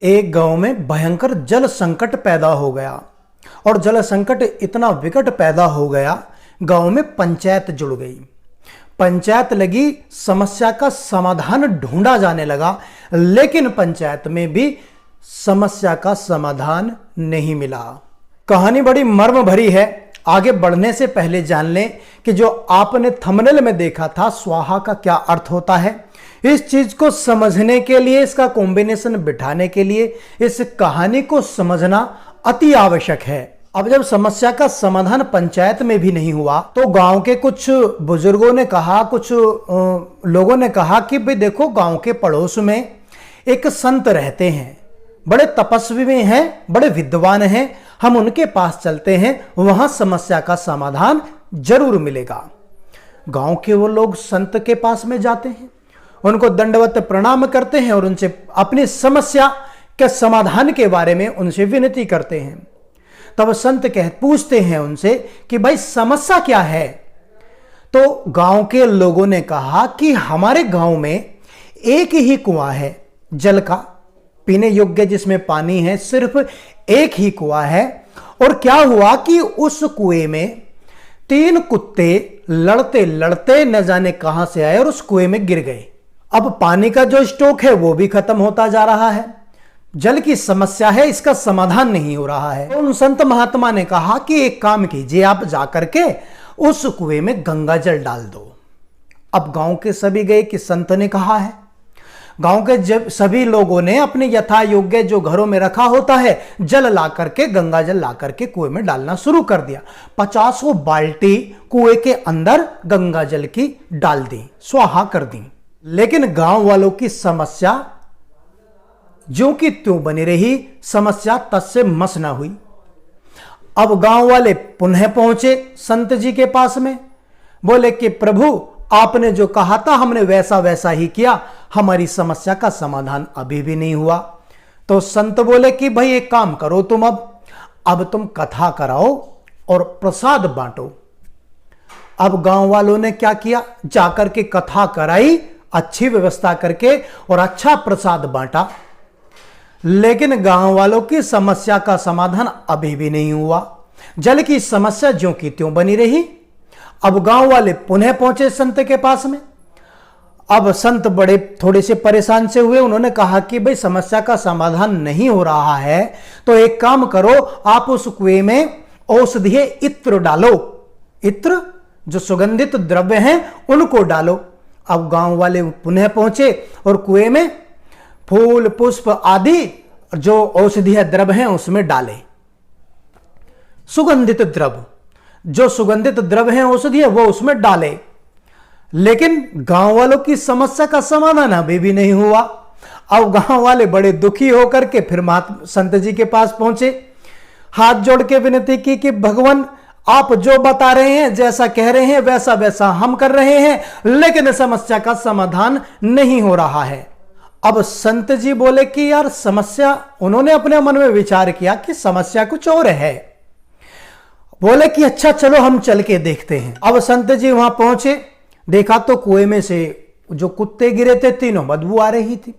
एक गांव में भयंकर जल संकट पैदा हो गया और जल संकट इतना विकट पैदा हो गया, गांव में पंचायत जुड़ गई। पंचायत लगी, समस्या का समाधान ढूंढा जाने लगा, लेकिन पंचायत में भी समस्या का समाधान नहीं मिला। कहानी बड़ी मर्म भरी है। आगे बढ़ने से पहले जान लें कि जो आपने थंबनेल में देखा था स्वाहा का क्या अर्थ होता है। इस चीज को समझने के लिए, इसका कॉम्बिनेशन बिठाने के लिए इस कहानी को समझना अति आवश्यक है। अब जब समस्या का समाधान पंचायत में भी नहीं हुआ तो गांव के कुछ बुजुर्गों ने कहा, कुछ लोगों ने कहा कि भाई देखो, गांव के पड़ोस में एक संत रहते हैं, बड़े तपस्वी में हैं, बड़े विद्वान हैं, हम उनके पास चलते हैं, वहां समस्या का समाधान जरूर मिलेगा। गांव के वो लोग संत के पास में जाते हैं, उनको दंडवत प्रणाम करते हैं और उनसे अपनी समस्या के समाधान के बारे में उनसे विनती करते हैं। तब संत पूछते हैं उनसे कि भाई समस्या क्या है। तो गांव के लोगों ने कहा कि हमारे गांव में एक ही कुआं है जल का, पीने योग्य जिसमें पानी है, सिर्फ एक ही कुआं है। और क्या हुआ कि उस कुएं में 3 कुत्ते लड़ते लड़ते न जाने कहां से आए और उस कुएं में गिर गए। अब पानी का जो स्टॉक है वो भी खत्म होता जा रहा है, जल की समस्या है, इसका समाधान नहीं हो रहा है। तो उन संत महात्मा ने कहा कि एक काम कीजिए, आप जाकर के उस कुएं में गंगा जल डाल दो। अब गांव के सभी गए कि संत ने कहा है। गांव के जब सभी लोगों ने अपने यथा योग्य जो घरों में रखा होता है जल ला करके, गंगा जल ला करके कुएं में डालना शुरू कर दिया। 50 बाल्टी कुएं के अंदर गंगा जल की डाल दी, स्वाहा कर दी। लेकिन गांव वालों की समस्या ज्यों की त्यों बनी रही, समस्या तस से मस ना हुई। अब गांव वाले पुनः पहुंचे संत जी के पास में, बोले कि प्रभु आपने जो कहा था हमने वैसा वैसा ही किया, हमारी समस्या का समाधान अभी भी नहीं हुआ। तो संत बोले कि भाई एक काम करो, तुम अब तुम कथा कराओ और प्रसाद बांटो। अब गांव वालों ने क्या किया, जाकर के कथा कराई, अच्छी व्यवस्था करके और अच्छा प्रसाद बांटा। लेकिन गांव वालों की समस्या का समाधान अभी भी नहीं हुआ, जल की समस्या ज्यों की त्यों बनी रही। अब गांव वाले पुनः पहुंचे संत के पास में। अब संत बड़े थोड़े से परेशान से हुए, उन्होंने कहा कि भाई समस्या का समाधान नहीं हो रहा है तो एक काम करो, आप उस कुएं में औषधीय इत्र डालो, इत्र जो सुगंधित द्रव्य हैं उनको डालो। अब गांव वाले पुनः पहुंचे और कुएं में फूल पुष्प आदि जो औषधीय द्रव्य हैं उसमें डाले। सुगंधित द्रव्य, जो सुगंधित द्रव्य हैं औषधीय, वो उसमें डाले। लेकिन गांव वालों की समस्या का समाधान अभी भी नहीं हुआ। अब गांव वाले बड़े दुखी होकर के फिर संत जी के पास पहुंचे, हाथ जोड़ के विनती की कि भगवान आप जो बता रहे हैं, जैसा कह रहे हैं वैसा वैसा हम कर रहे हैं, लेकिन समस्या का समाधान नहीं हो रहा है। अब संत जी बोले कि यार समस्या, उन्होंने अपने मन में विचार किया कि समस्या कुछ और है। बोले कि अच्छा चलो हम चल के देखते हैं। अब संत जी वहां पहुंचे, देखा तो कुएं में से जो कुत्ते गिरे थे तीनों बदबू आ रही थी।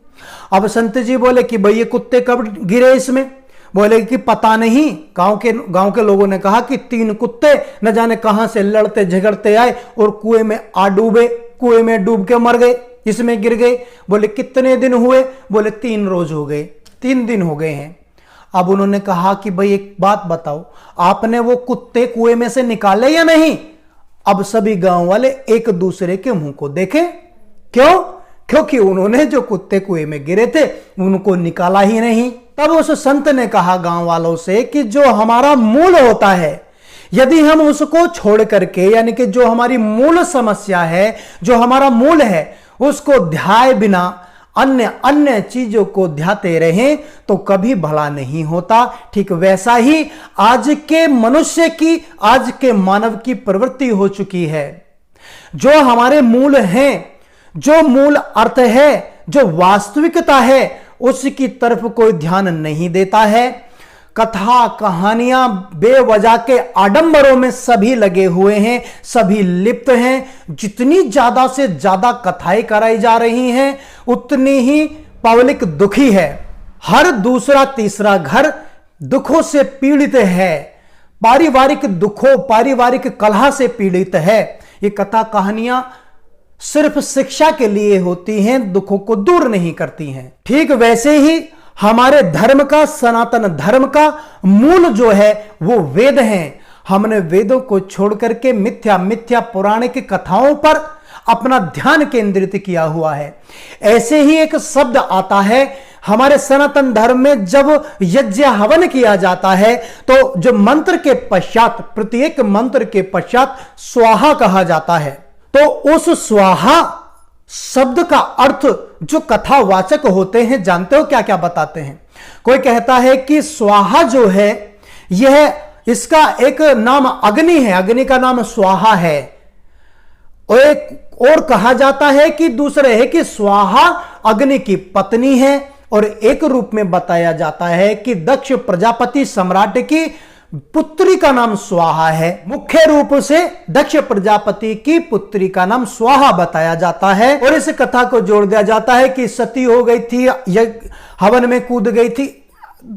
अब संत जी बोले कि भाई ये कुत्ते कब गिरे इसमें। बोले कि पता नहीं, गांव के लोगों ने कहा कि 3 कुत्ते न जाने कहां से लड़ते झगड़ते आए और कुएं में आ डूबे, कुएं में डूब के मर गए, इसमें गिर गए। बोले कितने दिन हुए। बोले 3 रोज हो गए, 3 दिन हो गए हैं। अब उन्होंने कहा कि भाई एक बात बताओ, आपने वो कुत्ते कुएं में से निकाले या नहीं। अब सभी गांव वाले एक दूसरे के मुंह को देखे। क्यों? क्योंकि उन्होंने जो कुत्ते कुएं में गिरे थे उनको निकाला ही नहीं। तब उस संत ने कहा गांव वालों से कि जो हमारा मूल होता है, यदि हम उसको छोड़ करके, यानी कि जो हमारी मूल समस्या है, जो हमारा मूल है, उसको ध्याए बिना अन्य चीजों को ध्याते रहें तो कभी भला नहीं होता। ठीक वैसा ही आज के मनुष्य की, आज के मानव की प्रवृत्ति हो चुकी है। जो हमारे मूल हैं, जो मूल अर्थ है, जो वास्तविकता है, उसकी तरफ कोई ध्यान नहीं देता है। कथा कहानियां बेवजह के आडंबरों में सभी लगे हुए हैं, सभी लिप्त हैं। जितनी ज्यादा से ज्यादा कथाएं कराई जा रही हैं उतनी ही पब्लिक दुखी है। हर दूसरा तीसरा घर दुखों से पीड़ित है, पारिवारिक दुखों, पारिवारिक कलह से पीड़ित है। ये कथा कहानियां सिर्फ शिक्षा के लिए होती हैं, दुखों को दूर नहीं करती हैं। ठीक वैसे ही हमारे धर्म का, सनातन धर्म का मूल जो है वो वेद हैं। हमने वेदों को छोड़ करके मिथ्या मिथ्या पौराणिक कथाओं पर अपना ध्यान केंद्रित किया हुआ है। ऐसे ही एक शब्द आता है हमारे सनातन धर्म में, जब यज्ञ हवन किया जाता है तो जो मंत्र के पश्चात, प्रत्येक मंत्र के पश्चात स्वाहा कहा जाता है। तो उस स्वाहा शब्द का अर्थ जो कथावाचक होते हैं, जानते हो क्या क्या बताते हैं? कोई कहता है कि स्वाहा जो है यह, इसका एक नाम अग्नि है, अग्नि का नाम स्वाहा है। और एक और कहा जाता है कि दूसरे है कि स्वाहा अग्नि की पत्नी है। और एक रूप में बताया जाता है कि दक्ष प्रजापति सम्राट की पुत्री का नाम स्वाहा है। मुख्य रूप से दक्ष प्रजापति की पुत्री का नाम स्वाहा बताया जाता है। और इस कथा को जोड़ दिया जाता है कि सती हो गई थी, हवन में कूद गई थी,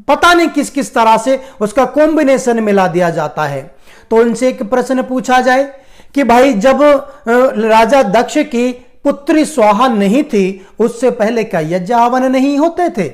पता नहीं किस किस तरह से उसका कॉम्बिनेशन मिला दिया जाता है। तो उनसे एक प्रश्न पूछा जाए कि भाई, जब राजा दक्ष की पुत्री स्वाहा नहीं थी, उससे पहले क्या यज्ञ हवन नहीं होते थे?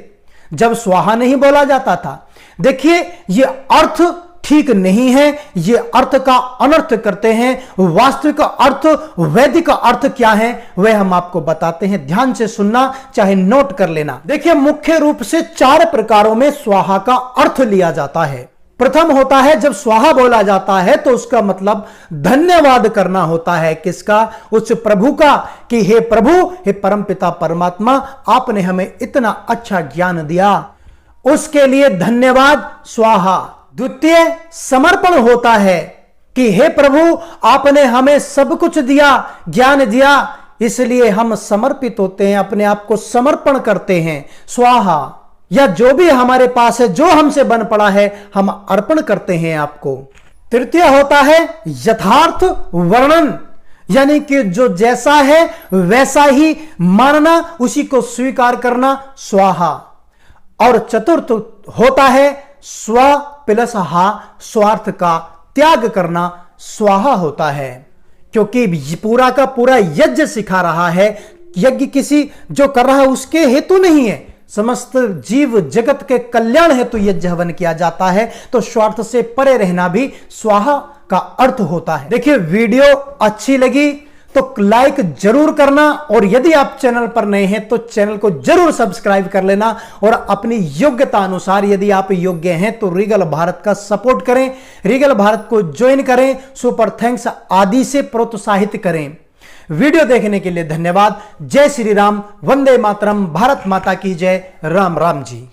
जब स्वाहा नहीं बोला जाता था? देखिए, ये अर्थ ठीक नहीं है, ये अर्थ का अनर्थ करते हैं। वास्तविक अर्थ, वैदिक अर्थ क्या है वह हम आपको बताते हैं, ध्यान से सुनना, चाहे नोट कर लेना। देखिए, मुख्य रूप से 4 प्रकारों में स्वाहा का अर्थ लिया जाता है। प्रथम होता है, जब स्वाहा बोला जाता है तो उसका मतलब धन्यवाद करना होता है। किसका? उस प्रभु का, कि हे प्रभु, हे परमपिता परमात्मा, आपने हमें इतना अच्छा ज्ञान दिया, उसके लिए धन्यवाद, स्वाहा। द्वितीय समर्पण होता है कि हे प्रभु, आपने हमें सब कुछ दिया, ज्ञान दिया, इसलिए हम समर्पित होते हैं, अपने आप को समर्पण करते हैं, स्वाहा। या जो भी हमारे पास है, जो हमसे बन पड़ा है, हम अर्पण करते हैं आपको। तृतीय होता है यथार्थ वर्णन, यानी कि जो जैसा है वैसा ही मानना, उसी को स्वीकार करना, स्वाहा। और चतुर्थ होता है स्व प्लस हा, स्वार्थ का त्याग करना, स्वाहा होता है। क्योंकि पूरा का पूरा यज्ञ सिखा रहा है, यज्ञ किसी जो कर रहा है उसके हेतु नहीं है, समस्त जीव जगत के कल्याण हेतु यज्ञ हवन किया जाता है। तो स्वार्थ से परे रहना भी स्वाहा का अर्थ होता है। देखिए, वीडियो अच्छी लगी तो लाइक जरूर करना, और यदि आप चैनल पर नए हैं तो चैनल को जरूर सब्सक्राइब कर लेना। और अपनी योग्यता अनुसार, यदि आप योग्य हैं तो रीगल भारत का सपोर्ट करें, रीगल भारत को ज्वाइन करें, सुपर थैंक्स आदि से प्रोत्साहित करें। वीडियो देखने के लिए धन्यवाद। जय श्री राम, वंदे मातरम, भारत माता की जय, राम राम जी।